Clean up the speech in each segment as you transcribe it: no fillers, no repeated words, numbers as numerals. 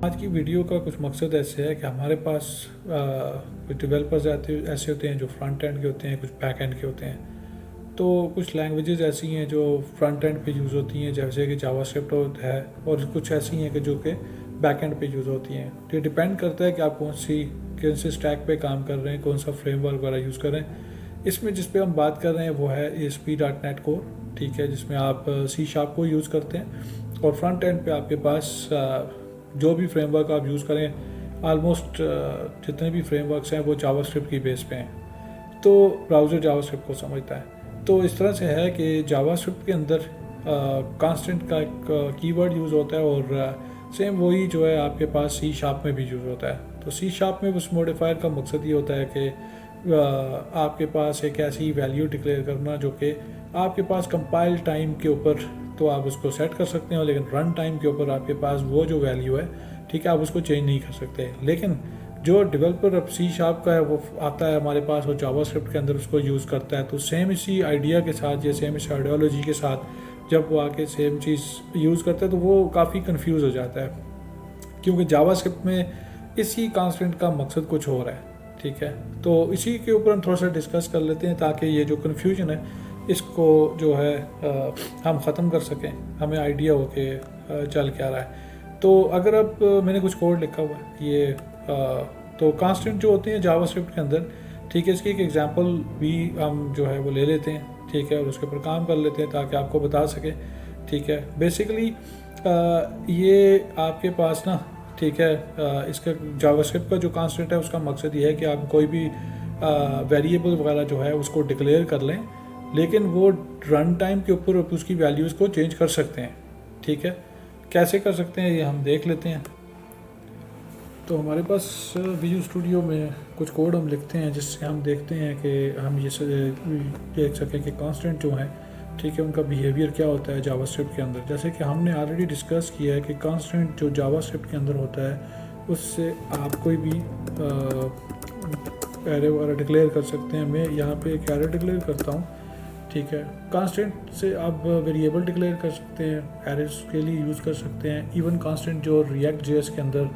आज की वीडियो का कुछ मकसद ऐसे है कि हमारे पास कुछ डेवलपर्स ऐसे होते हैं जो फ्रंट एंड के होते हैं, कुछ बैक एंड के होते हैं। तो कुछ लैंग्वेजेस ऐसी हैं जो फ्रंट एंड पे यूज़ होती हैं, जैसे कि जावास्क्रिप्ट है, और कुछ ऐसी हैं कि जो कि बैक एंड पे यूज़ होती हैं। तो ये डिपेंड करता है कि आप कौन से स्टैक पे काम कर रहे हैं, कौन सा फ्रेमवर्क वगैरह यूज़ कर रहे हैं। इसमें जिस पे हम बात कर रहे हैं वो है ASP.NET कोर, ठीक है, जिसमें आप C# को यूज़ करते हैं। और फ्रंट एंड पे आपके पास जो भी फ्रेमवर्क आप यूज़ करें, ऑलमोस्ट जितने भी फ्रेमवर्क्स हैं वो जावास्क्रिप्ट की बेस पे हैं। तो ब्राउज़र जावास्क्रिप्ट को समझता है। तो इस तरह से है कि जावास्क्रिप्ट के अंदर कांस्टेंट का एक कीवर्ड यूज़ होता है, और सेम वही जो है आपके पास C# में भी यूज़ होता है। तो C# में उस मॉडिफायर का मकसद ये होता है कि आपके पास एक ऐसी वैल्यू डिक्लेयर करना जो कि आपके पास कंपाइल टाइम के ऊपर तो आप उसको सेट कर सकते हो, लेकिन रन टाइम के ऊपर आपके पास वो जो वैल्यू है, ठीक है, आप उसको चेंज नहीं कर सकते। लेकिन जो डेवलपर अब C# का है वो आता है हमारे पास और जावास्क्रिप्ट के अंदर उसको यूज़ करता है। तो सेम इसी आइडिया के साथ या सेम इस आइडियोलॉजी के साथ जब वो आके सेम चीज़ यूज़ करता है तो वो काफ़ी कंफ्यूज हो जाता है, क्योंकि जावास्क्रिप्ट में इसी कांस्टेंट का मकसद कुछ और है, ठीक है। तो इसी के ऊपर हम थोड़ा सा डिस्कस कर लेते हैं ताकि ये जो कन्फ्यूजन है इसको जो है हम ख़त्म कर सकें, हमें आइडिया हो कि चल क्या रहा है। तो अगर अब मैंने कुछ कोड लिखा हुआ है ये तो कांस्टेंट जो होते हैं जावास्क्रिप्ट के अंदर, ठीक है, इसकी एक एग्जांपल भी हम जो है वो ले लेते हैं, ठीक है, और उसके ऊपर काम कर लेते हैं ताकि आपको बता सके, ठीक है। बेसिकली ये आपके पास ना, ठीक है, इसका जावास्क्रिप्ट का जो कांस्टेंट है उसका मकसद ये है कि आप कोई भी वेरिएबल वगैरह जो है उसको डिक्लेयर कर लें, लेकिन वो रन टाइम के ऊपर उसकी वैल्यूज़ को चेंज कर सकते हैं, ठीक है। कैसे कर सकते हैं ये हम देख लेते हैं। तो हमारे पास विजुअल स्टूडियो में कुछ कोड हम लिखते हैं जिससे हम देखते हैं कि हम ये देख सकें कि कांस्टेंट जो है, ठीक है, उनका बिहेवियर क्या होता है जावास्क्रिप्ट के अंदर। जैसे कि हमने ऑलरेडी डिस्कस किया है कि कांस्टेंट जो जावास्क्रिप्ट के अंदर होता है उससे आप कोई भी एरे वगैरह डिक्लेयर कर सकते हैं। मैं यहाँ पे एक एरे डिक्लेयर करता हूँ, ठीक है। कांस्टेंट से आप वेरिएबल डिक्लेयर कर सकते हैं, एरेस के लिए यूज़ कर सकते हैं। इवन कांस्टेंट जो React.js के अंदर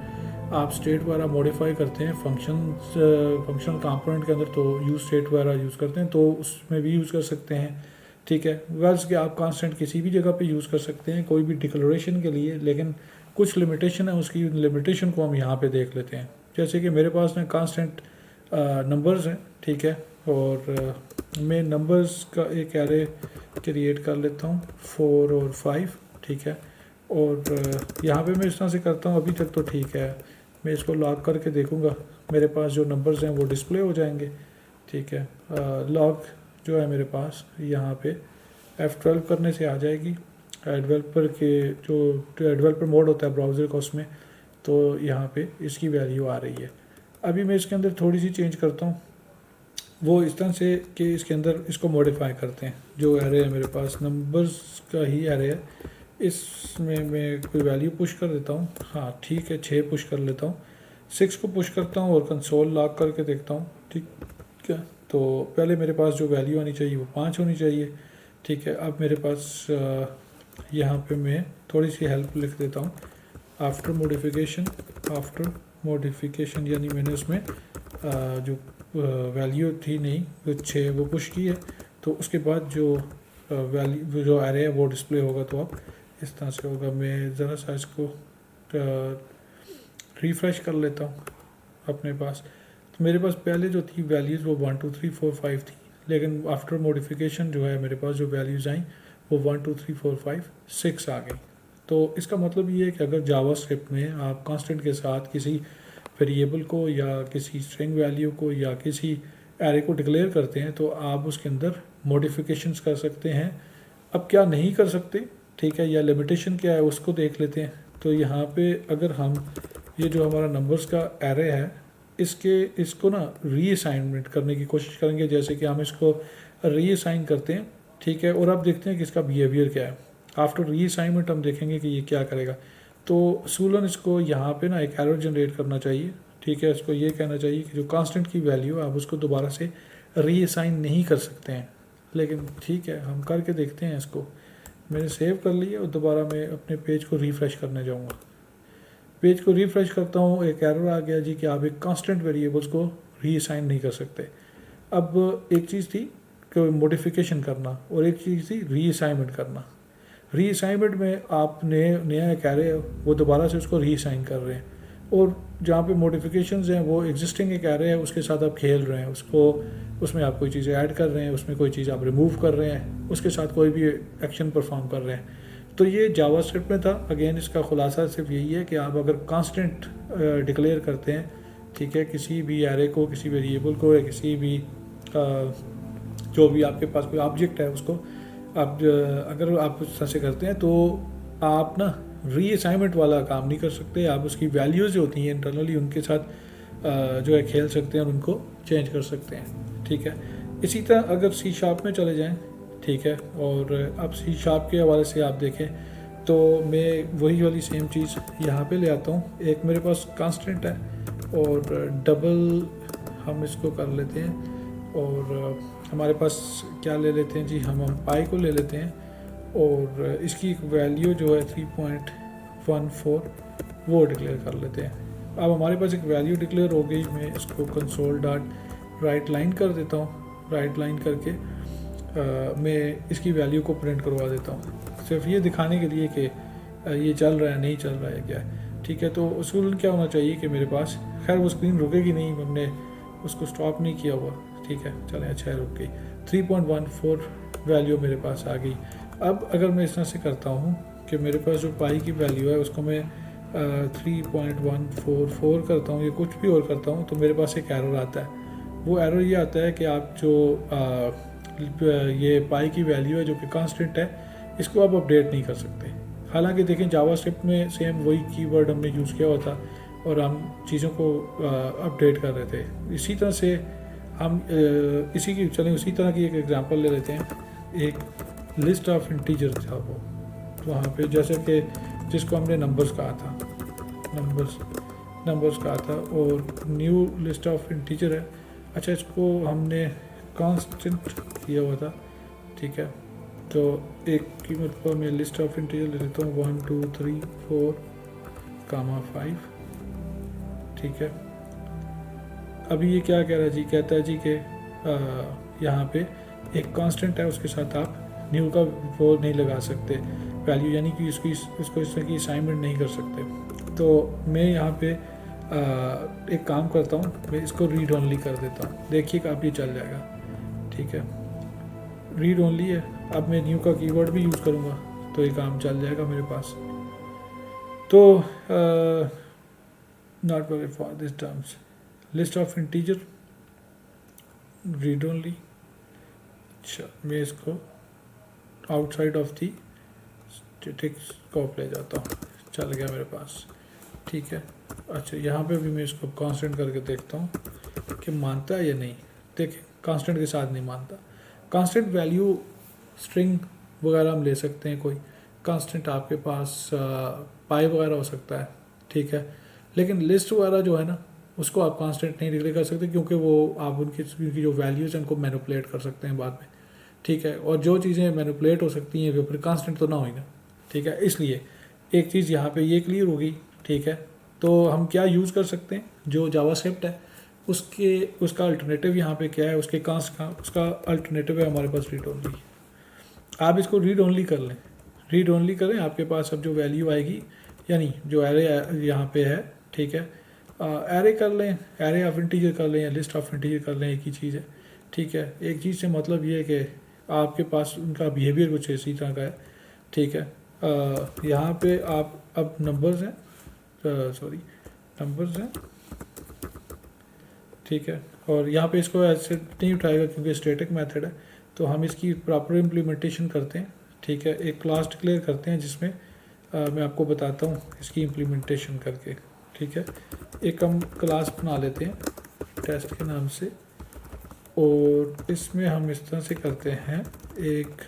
आप स्टेट वगैरह मॉडिफाई करते हैं फंक्शनल कंपोनेंट के अंदर, तो यूज़ स्टेट वगैरह यूज़ करते हैं, तो उसमें भी यूज़ कर सकते हैं, ठीक है। वर्ड्स के आप कांस्टेंट किसी भी जगह पे यूज़ कर सकते हैं कोई भी डिक्लेरेशन के लिए, लेकिन कुछ लिमिटेशन है, उसकी लिमिटेशन को हम यहाँ पे देख लेते हैं। जैसे कि मेरे पास ना कांस्टेंट नंबर्स हैं, ठीक है, और मैं नंबर्स का एक एरे क्रिएट कर लेता हूँ 4 और 5, ठीक है। और यहाँ पे मैं इस तरह से करता हूँ, अभी तक तो ठीक है। मैं इसको लॉग करके देखूँगा, मेरे पास जो नंबर्स हैं वो डिस्प्ले हो जाएंगे, ठीक है। लॉग जो है मेरे पास यहाँ पे F12 करने से आ जाएगी। डेवलपर के जो डेवलपर मोड होता है ब्राउज़र का, उसमें तो यहाँ पे इसकी वैल्यू आ रही है। अभी मैं इसके अंदर थोड़ी सी चेंज करता हूँ, वो इस तरह से कि इसके अंदर इसको मॉडिफाई करते हैं। जो एरे है मेरे पास नंबर्स का ही एरे है, इसमें मैं कोई वैल्यू पुश कर देता हूँ। हाँ ठीक है, 6 पुश कर लेता हूँ, 6 को पुश करता हूँ और कंसोल लॉक करके देखता हूँ, ठीक है। तो पहले मेरे पास जो वैल्यू आनी चाहिए वो 5 होनी चाहिए, ठीक है। अब मेरे पास यहाँ पे मैं थोड़ी सी हेल्प लिख देता हूँ, आफ्टर मॉडिफिकेशन, यानी मैंने उसमें जो वैल्यू थी नहीं वो 6 वो पुश की है, तो उसके बाद जो वैल्यू जो एरे है वो डिस्प्ले होगा। तो अब इस तरह से होगा। मैं ज़रा सा इसको रिफ़्रेश कर लेता हूँ अपने पास। तो मेरे पास पहले जो थी वैल्यूज़ वो 1 2 3 4 5 थी, लेकिन आफ्टर मॉडिफिकेशन जो है मेरे पास जो वैल्यूज़ आई वो 1 2 3 4 5 6 आ गई। तो इसका मतलब ये है कि अगर जावास्क्रिप्ट में आप कांस्टेंट के साथ किसी वेरिएबल को या किसी स्ट्रिंग वैल्यू को या किसी एरे को डिक्लेयर करते हैं तो आप उसके अंदर मॉडिफिकेशंस कर सकते हैं। अब क्या नहीं कर सकते, ठीक है, या लिमिटेशन क्या है उसको देख लेते हैं। तो यहाँ पे अगर हम ये जो हमारा नंबर्स का एरे है इसको ना रीअसाइनमेंट करने की कोशिश करेंगे, जैसे कि हम इसको रीअसाइन करते हैं, ठीक है, और अब देखते हैं कि इसका बिहेवियर क्या है। आफ्टर रीअसाइनमेंट हम देखेंगे कि ये क्या करेगा। तो सूलन इसको यहाँ पे ना एक एरर जनरेट करना चाहिए, ठीक है। इसको ये कहना चाहिए कि जो कांस्टेंट की वैल्यू आप उसको दोबारा से रीअसाइन नहीं कर सकते हैं, लेकिन ठीक है हम करके देखते हैं। इसको मैंने सेव कर लिया और दोबारा मैं अपने पेज को रिफ़्रेश करने जाऊँगा। पेज को रिफ्रेश करता हूँ, एक एरर आ गया जी कि आप एक कांस्टेंट वेरिएबल्स को रीअसाइन नहीं कर सकते। अब एक चीज़ थी कि मॉडिफिकेशन करना और एक चीज़ थी रीअसाइनमेंट करना। रीअसाइनमेंट में आपने नया एक एरे है वो दोबारा से उसको रीअसाइन कर रहे हैं, और जहाँ पे मॉडिफिकेशंस हैं वो एग्जिस्टिंग एक एरे है उसके साथ आप खेल रहे हैं, उसको उसमें आप कोई चीज़ें ऐड कर रहे हैं, उसमें कोई चीज़ आप रिमूव कर रहे हैं, उसके साथ कोई भी एक्शन परफॉर्म कर रहे हैं। तो ये जावास्क्रिप्ट में था। अगेन इसका खुलासा सिर्फ यही है कि आप अगर कांस्टेंट डिक्लेयर करते हैं, ठीक है, किसी भी एरे को, किसी वेरिएबल को, या किसी भी जो भी आपके पास कोई ऑब्जेक्ट है उसको आप अगर आप उस तरह से करते हैं तो आप ना रीअसाइनमेंट वाला काम नहीं कर सकते। आप उसकी वैल्यूज़ जो होती हैं इंटरनली उनके साथ जो है खेल सकते हैं और उनको चेंज कर सकते हैं, ठीक है। इसी तरह अगर सी शार्प में चले जाएं, ठीक है, और अब सी शार्प के हवाले से आप देखें तो मैं वही वाली सेम चीज़ यहाँ पे ले आता हूँ। एक मेरे पास कांस्टेंट है और डबल हम इसको कर लेते हैं, और हमारे पास क्या ले लेते हैं जी, हम पाई को ले लेते हैं और इसकी एक वैल्यू जो है 3.14 वो डिक्लेयर कर लेते हैं। अब हमारे पास एक वैल्यू डिक्लेयर हो गई, मैं इसको कंसोल डॉट राइट लाइन कर देता हूँ। राइट लाइन करके मैं इसकी वैल्यू को प्रिंट करवा देता हूँ, सिर्फ ये दिखाने के लिए कि ये चल रहा है नहीं चल रहा है क्या है, ठीक है। तो उसूल क्या होना चाहिए कि मेरे पास, खैर वो स्क्रीन रुकेगी नहीं, हमने उसको स्टॉप नहीं किया हुआ, ठीक है, चलें, अच्छा है, रुक गई। 3.14 वैल्यू मेरे पास आ गई। अब अगर मैं इस तरह से करता हूँ कि मेरे पास जो पाई की वैल्यू है उसको मैं 3.144 करता हूँ या कुछ भी और करता हूँ, तो मेरे पास एक एरर आता है। वो एरर ये आता है कि आप जो ये पाई की वैल्यू है जो कि कांस्टेंट है, इसको आप अपडेट नहीं कर सकते। हालांकि देखें जावास्क्रिप्ट में सेम वही कीवर्ड हमने यूज़ किया हुआ था और हम चीज़ों को अपडेट कर रहे थे। इसी तरह से हम इसी की चलें उसी तरह की एक एग्जांपल ले लेते हैं। एक लिस्ट ऑफ इंटीजर था वो, वहाँ पे जैसे कि जिसको हमने नंबर्स कहा था, नंबर्स कहा था, और न्यू लिस्ट ऑफ इंटीजर है। अच्छा, इसको हमने कांस्टेंट किया हुआ था, ठीक है। तो एक की मतलब मैं लिस्ट ऑफ इंटीजर ले लेता हूँ 1 2 3 4 5, ठीक है। अभी ये क्या कह रहा है जी, कहता है जी कि यहाँ पे एक कांस्टेंट है उसके साथ आप न्यू का वो नहीं लगा सकते वैल्यू, यानी कि उसको इस तरह की असाइनमेंट नहीं कर सकते। तो मैं यहाँ पे एक काम करता हूँ, मैं इसको रीड ओनली कर देता हूँ, देखिए आप ये चल जाएगा, ठीक है। रीड ओनली है। अब मैं न्यू का कीवर्ड भी यूज़ करूँगा तो ये काम चल जाएगा मेरे पास। तो not very for this terms, list of integer read only. अच्छा, मैं इसको outside of the static scope ले जाता हूँ, चल गया मेरे पास, ठीक है। अच्छा, यहाँ पे भी मैं इसको कांस्टेंट करके देखता हूँ कि मानता है या नहीं। देखें, कांस्टेंट के साथ नहीं मानता। कांस्टेंट वैल्यू स्ट्रिंग वगैरह हम ले सकते हैं, कोई कांस्टेंट आपके पास पाई वगैरह हो सकता है, ठीक है। लेकिन लिस्ट वगैरह जो है ना, उसको आप कांस्टेंट नहीं डिक्लेयर कर सकते, क्योंकि वो आप उनकी जो वैल्यूज़ हैं उनको मैनिपुलेट कर सकते हैं बाद में, ठीक है। और जो चीज़ें मैनिपुलेट हो सकती हैं वो फिर कांस्टेंट तो ना हुई ना, ठीक है। इसलिए एक चीज़ यहाँ पे ये क्लियर होगी, ठीक है। तो हम क्या यूज़ कर सकते हैं, जो जावास्क्रिप्ट है उसका अल्टरनेटिव यहाँ पे क्या है, उसका अल्टरनेटिव है हमारे पास रीड ओनली। आप इसको रीड ओनली कर लें, रीड ओनली करें, आपके पास अब जो वैल्यू आएगी, यानी जो एरे यहाँ पे है, ठीक है, एरे कर लें, एरे ऑफ इंटीजर कर लें या लिस्ट ऑफ इंटीजर कर लें, एक ही चीज़ है, ठीक है। एक चीज़ से मतलब ये है कि आपके पास उनका बिहेवियर कुछ इसी तरह का है, ठीक है। यहाँ पे आप अब नंबर्स हैं, नंबर्स हैं, ठीक है। और यहाँ पे इसको ऐसे नहीं उठाएगा क्योंकि स्टैटिक मेथड है, तो हम इसकी प्रॉपर इम्प्लीमेंटेशन करते हैं, ठीक है। एक क्लास डिक्लेयर करते हैं जिसमें मैं आपको बताता हूँ इसकी इम्प्लीमेंटेशन करके, ठीक है। एक हम क्लास बना लेते हैं टेस्ट के नाम से, और इसमें हम इस तरह से करते हैं, एक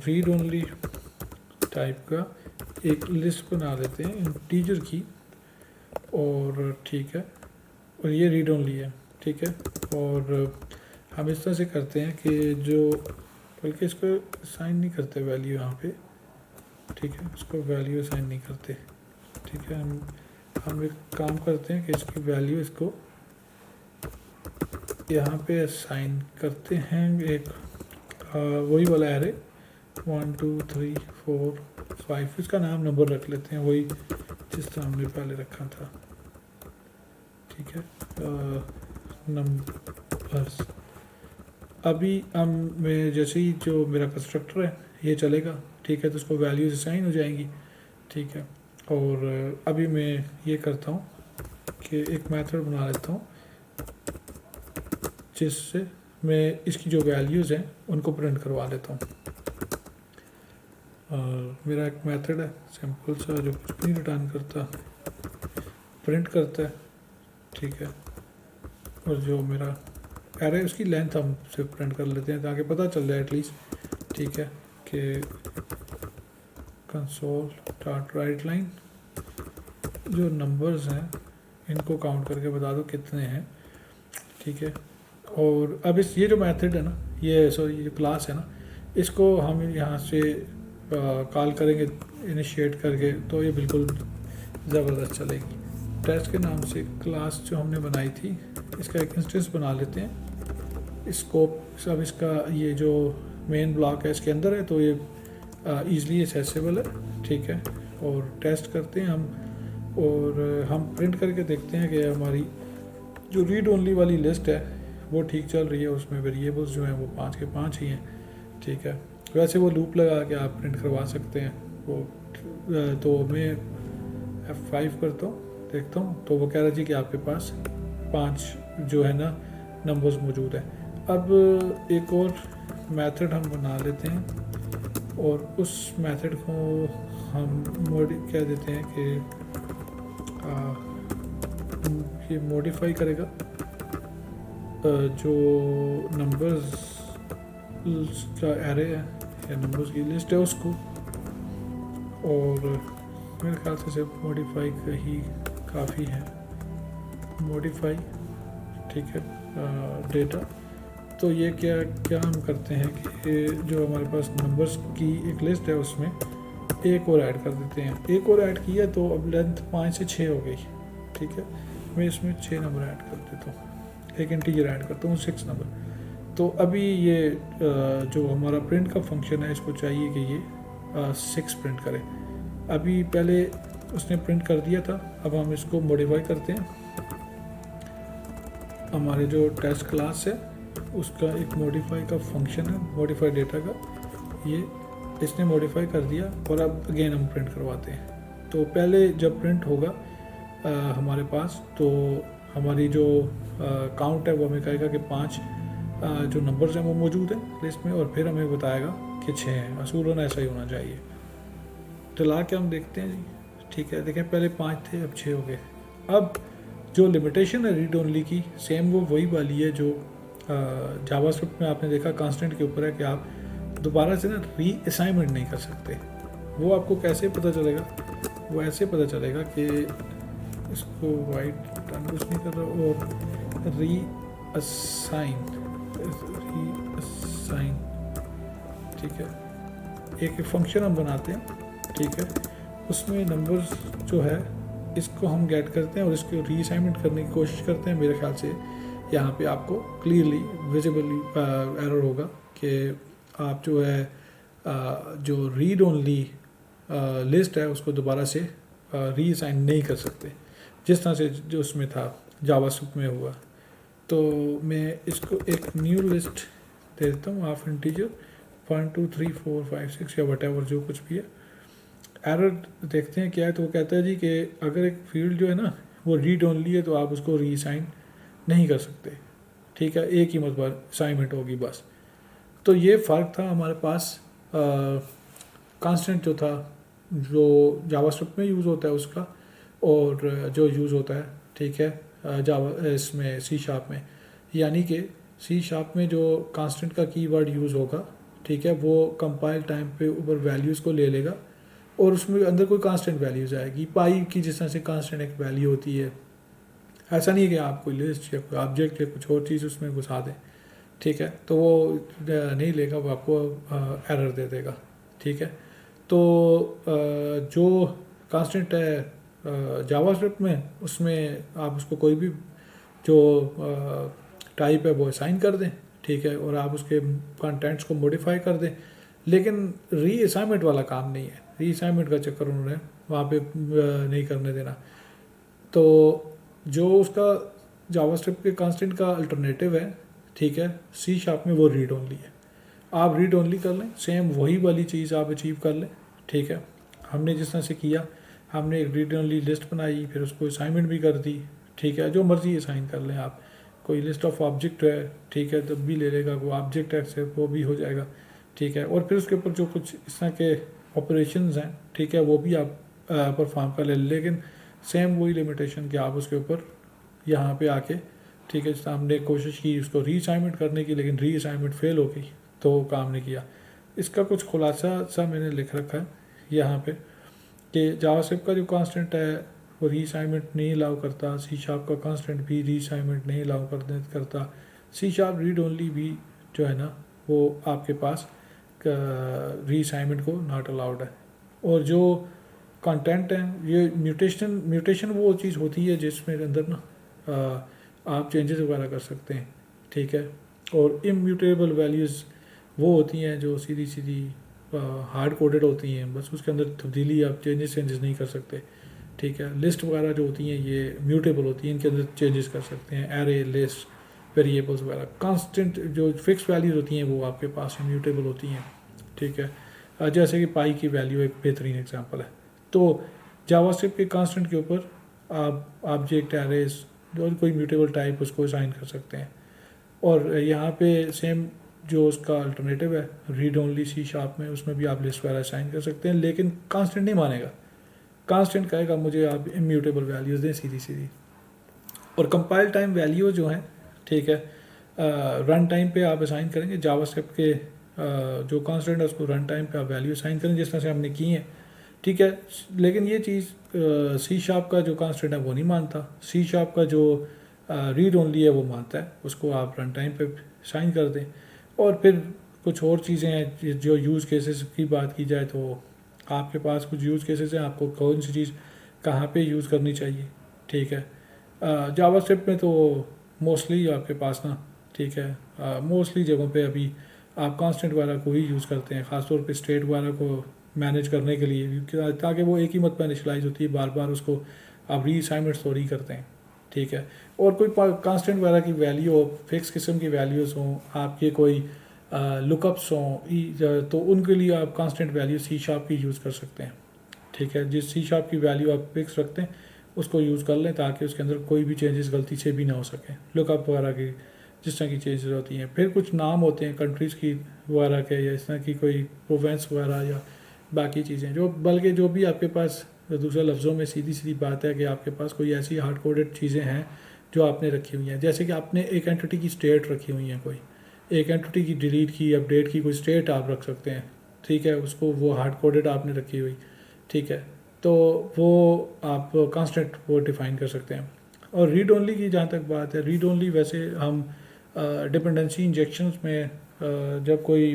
रीड ओनली टाइप का एक लिस्ट बना लेते हैं इंटीजर की, और ठीक है, और ये रीड ओनली है, ठीक है। और हम इस तरह से करते हैं कि जो, बल्कि इसको साइन नहीं करते वैल्यू यहाँ पे, ठीक है, इसको वैल्यू साइन नहीं करते, ठीक है, हम एक काम करते हैं कि इसकी वैल्यू इसको यहाँ पे असाइन करते हैं एक वही वाला एरे 1 2 3 4 5, इसका नाम नंबर रख लेते हैं वही जिस तरह हमने पहले रखा था। ठीक है, नंबर्स। अभी हम मैं जैसे ही जो मेरा कंस्ट्रक्टर है ये चलेगा, ठीक है, तो उसको वैल्यूज असाइन हो जाएंगी। ठीक है, और अभी मैं ये करता हूँ कि एक मेथड बना लेता हूँ जिससे मैं इसकी जो वैल्यूज़ हैं उनको प्रिंट करवा लेता हूँ। और मेरा एक मेथड है सिंपल सा जो कुछ भी रिटर्न करता, प्रिंट करता है। ठीक है, और जो मेरा एरे उसकी लेंथ हम सिर्फ प्रिंट कर लेते हैं ताकि पता चल जाए एटलीस्ट। ठीक है, कि कंसोल डॉट राइट लाइन जो नंबर्स हैं इनको काउंट करके बता दो कितने हैं। ठीक है, और अब इस ये जो मेथड है ना, ये सॉरी ये जो क्लास है ना, इसको हम यहाँ से कॉल करेंगे इनिशिएट करके, तो ये बिल्कुल ज़बरदस्त चलेगी। टेस्ट के नाम से क्लास जो हमने बनाई थी इसका एक इंस्टेंस बना लेते हैं। स्कोप सब इसका ये जो मेन ब्लॉक है इसके अंदर है, तो ये ईज़िली एक्सेसिबल है। ठीक है, और टेस्ट करते हैं हम, और हम प्रिंट करके देखते हैं कि हमारी जो रीड ओनली वाली लिस्ट है वो ठीक चल रही है, उसमें वेरिएबल्स जो हैं वो 5 के 5 ही हैं। ठीक है, वैसे वो लूप लगा के आप प्रिंट करवा सकते हैं वो। तो मैं F5 करता हूँ, देखता हूँ, तो वो कह रहा जी कि आपके पास 5 जो है ना नंबर्स मौजूद हैं। अब एक और मेथड हम बना लेते हैं और उस मेथड को हम कह देते हैं कि ये मॉडिफाई करेगा जो नंबर्स का एरे है या नंबर्स की लिस्ट है उसको, और मेरे ख्याल से सिर्फ मॉडिफाई का ही काफ़ी है। मॉडिफाई, ठीक है, डेटा। तो ये क्या क्या हम करते हैं कि जो हमारे पास नंबर्स की एक लिस्ट है उसमें एक और ऐड कर देते हैं। एक और ऐड किया तो अब लेंथ 5 से 6 हो गई। ठीक है, मैं इसमें 6 नंबर ऐड कर देता हूँ, एक इंटीजर ऐड करता हूँ 6 नंबर। तो अभी ये जो हमारा प्रिंट का फंक्शन है इसको चाहिए कि ये 6 प्रिंट करे। अभी पहले उसने प्रिंट कर दिया था, अब हम इसको मॉडिफाई करते हैं। हमारे जो टेस्ट क्लास है उसका एक मॉडिफाई का फंक्शन है, मॉडिफाई डेटा का, ये इसने मॉडिफाई कर दिया और अब अगेन हम प्रिंट करवाते हैं। तो पहले जब प्रिंट होगा हमारे पास, तो हमारी जो काउंट है वो हमें कहेगा कि 5 जो नंबर्स हैं वो मौजूद हैं लिस्ट में, और फिर हमें बताएगा कि 6 हैं। असूलन ऐसा ही होना चाहिए। तो ला के हम देखते हैं जी। ठीक है, देखें पहले 5 थे अब 6 हो गए। अब जो लिमिटेशन है रीड ओनली की, सेम वो वही वाली है जो जावास्क्रिप्ट में आपने देखा कांस्टेंट के ऊपर है कि आप दोबारा से ना री असाइनमेंट नहीं कर सकते। वो आपको कैसे पता चलेगा? वो ऐसे पता चलेगा कि इसको वाइट कुछ नहीं कर रहा, और री असाइन, ठीक है, एक फंक्शन हम बनाते हैं। ठीक है, उसमें नंबर्स जो है इसको हम गेट करते हैं और इसको रीअसाइनमेंट करने की कोशिश करते हैं। मेरे ख्याल से यहाँ पे आपको क्लियरली विजिबली एरर होगा कि आप जो है जो रीड ओनली लिस्ट है उसको दोबारा से रीअसाइन नहीं कर सकते जिस तरह से जो उसमें था जावास्क्रिप्ट में हुआ। तो मैं इसको एक न्यू लिस्ट दे देता हूँ हाफ इंटीजर 1 2 3 4 5 6 या वटेवर जो कुछ भी है। एरर देखते हैं क्या है। तो वो कहता है जी कि अगर एक फील्ड जो है ना वो रीड ओनली है तो आप उसको रीअसाइन नहीं कर सकते। ठीक है, एक ही मरतबा असाइनमेंट होगी बस। तो ये फ़र्क था हमारे पास कांस्टेंट जो था जो जावास्क्रिप्ट में यूज़ होता है उसका, और जो यूज़ होता है, ठीक है, जावा इसमें सी शार्प में। यानी कि सी शार्प में जो कांस्टेंट का कीवर्ड यूज़ होगा, ठीक है, वो कंपाइल टाइम पे ऊपर वैल्यूज़ को ले लेगा और उसमें अंदर कोई कांस्टेंट वैल्यूज़ आएगी, पाई की जिस तरह से कांस्टेंट एक वैल्यू होती है। ऐसा नहीं है कि आप कोई लिस्ट या कोई ऑब्जेक्ट या कुछ और चीज़ उसमें घुसा दें। ठीक है, तो वो नहीं लेगा, वो आपको एरर दे देगा। ठीक है, तो जो कांस्टेंट है जावास्क्रिप्ट में, उसमें आप उसको कोई भी जो टाइप है वो असाइन कर दें, ठीक है, और आप उसके कंटेंट्स को मॉडिफाई कर दें। लेकिन री असाइनमेंट वाला काम नहीं है, री असाइनमेंट का चक्कर उन्होंने वहाँ पे नहीं करने देना। तो जो उसका जावास्क्रिप्ट के कांस्टेंट का अल्टरनेटिव है, ठीक है, सी शार्प में वो रीड ओनली है। आप रीड ओनली कर लें, सेम वही वाली चीज़ आप अचीव कर लें, ठीक है। हमने जिस तरह से किया, हमने एक रीड ओनली लिस्ट बनाई, फिर उसको असाइनमेंट भी कर दी, ठीक है, जो मर्ज़ी असाइन कर लें आप। कोई लिस्ट ऑफ ऑब्जेक्ट है, ठीक है, तब भी ले लेगा, वो ऑब्जेक्ट एक्सेप्ट वो भी हो जाएगा, ठीक है। और फिर उसके ऊपर जो कुछ इस तरह के ऑपरेशंस हैं, ठीक है, वो भी आप परफॉर्म कर लें। लेकिन सेम वही लिमिटेशन कि आप उसके ऊपर यहाँ पे आके, ठीक है, हमने कोशिश की उसको री असाइनमेंट करने की, लेकिन री असाइनमेंट फेल हो गई, तो काम नहीं किया। इसका कुछ खुलासा सा मैंने लिख रखा है यहाँ पे कि जावास्क्रिप्ट का जो कांस्टेंट है वो री असाइनमेंट नहीं अलाउ करता, सी शार्प का कांस्टेंट भी री असाइनमेंट नहीं अलाउ करता, सी शार्प रीड ओनली भी जो है ना वो आपके पास री असाइनमेंट को नॉट अलाउड है। और जो कंटेंट है, ये म्यूटेशन वो चीज़ होती है जिसमें अंदर ना आप चेंजेस वगैरह कर सकते हैं, ठीक है। और इम्यूटेबल वैल्यूज़ वो होती हैं जो सीधी सीधी हार्ड कोडेड होती हैं, बस उसके अंदर तब्दीली आप चेंजेस नहीं कर सकते, ठीक है। लिस्ट वगैरह जो होती हैं ये म्यूटेबल होती हैं, इनके अंदर चेंजेस कर सकते हैं, एरे, लिस्ट, वेरिएबल्स वगैरह। कांस्टेंट जो फिक्स वैल्यूज होती हैं वो आपके पास इम्यूटेबल होती हैं, ठीक है। जैसे कि पाई की वैल्यू एक बेहतरीन एग्जांपल है। तो जावास्क्रिप्ट के कांस्टेंट के ऊपर आप ऑब्जेक्ट, एरेज और कोई म्यूटेबल टाइप उसको असाइन कर सकते हैं। और यहाँ पे सेम जो उसका अल्टरनेटिव है रीड ओनली सी शार्प में, उसमें भी आप लिस्ट वगैरह असाइन कर सकते हैं, लेकिन कांस्टेंट नहीं मानेगा। कांस्टेंट कहेगा मुझे आप इम्यूटेबल वैल्यूज़ दें सीधी सीधी। और कंपाइल टाइम वैल्यू जो है, ठीक है, रन टाइम पे आप असाइन करेंगे जावास्क्रिप्ट के जो कांस्टेंट है उसको रन टाइम पे आप वैल्यू असाइन करें जिस तरह से हमने की है, ठीक है। लेकिन ये चीज़ सी शार्प का जो कांस्टेंट है वो नहीं मानता, सी शार्प का जो रीड ओनली है वो मानता है, उसको आप रन टाइम पे साइन कर दें। और फिर कुछ और चीज़ें हैं जो यूज़ केसेस की बात की जाए तो आपके पास कुछ यूज़ केसेस हैं, आपको कौन सी चीज़ कहाँ पे यूज़ करनी चाहिए, ठीक है। जावास्क्रिप्ट में तो मोस्टली आपके पास ना, ठीक है, मोस्टली जगहों पे अभी आप कांस्टेंट वगैरह को ही यूज़ करते हैं, ख़ासतौर पे स्टेट वगैरह को मैनेज करने के लिए, ताकि वो एक ही मत पर इनिशियलाइज होती है, बार बार उसको आप री असाइनमेंट थोड़ी करते हैं, ठीक है। और कोई कांस्टेंट वगैरह की वैल्यू हो, फिक्स किस्म की वैल्यूज़ हों, आपके कोई लुकअप्स हों, तो उनके लिए आप कांस्टेंट वैल्यू सी शार्प की यूज़ कर सकते हैं, ठीक है। जिस सी शार्प की वैल्यू आप फिक्स रखते हैं उसको यूज़ कर लें ताकि उसके अंदर कोई भी चेंजेस गलती से भी ना हो सके, लुकअप वगैरह की जिस तरह की चेंजेस होती हैं। फिर कुछ नाम होते हैं कंट्रीज़ की वगैरह के, या इस तरह की कोई प्रोवेंस वगैरह या बाकी चीज़ें, जो बल्कि जो भी आपके पास दूसरे लफ्ज़ों में सीधी सीधी बात है कि आपके पास कोई ऐसी हार्ड कोडेड चीज़ें हैं जो आपने रखी हुई हैं। जैसे कि आपने एक एंटिटी की स्टेट रखी हुई है, कोई एक एंटिटी की डिलीट की, अपडेट की कोई स्टेट आप रख सकते हैं, ठीक है, उसको वो हार्ड कोडेड आपने रखी हुई, ठीक है। तो वो आप कांस्टेंट वो डिफाइन कर सकते हैं। और रीड ओनली की जहाँ तक बात है, रीड ओनली वैसे हम डिपेंडेंसी इंजेक्शंस में जब कोई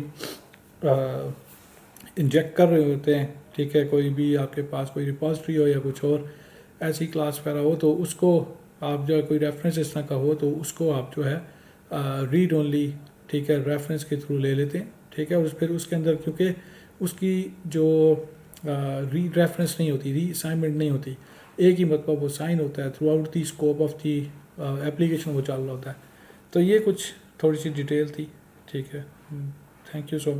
इंजेक्ट कर रहे होते हैं, ठीक है, कोई भी आपके पास कोई रिपॉजिटरी हो या कुछ और ऐसी क्लास वगैरह हो, तो उसको आप जो कोई रेफरेंस इस तरह का हो तो उसको आप जो है रीड ओनली, ठीक है, रेफरेंस के थ्रू ले लेते हैं, ठीक है। और फिर उसके अंदर क्योंकि उसकी जो री रेफरेंस नहीं होती, री असाइनमेंट नहीं होती, एक ही मतलब वो साइन होता है through out the scope of the application वो चल रहा होता है। तो ये कुछ थोड़ी सी डिटेल थी, ठीक है। Thank you so much.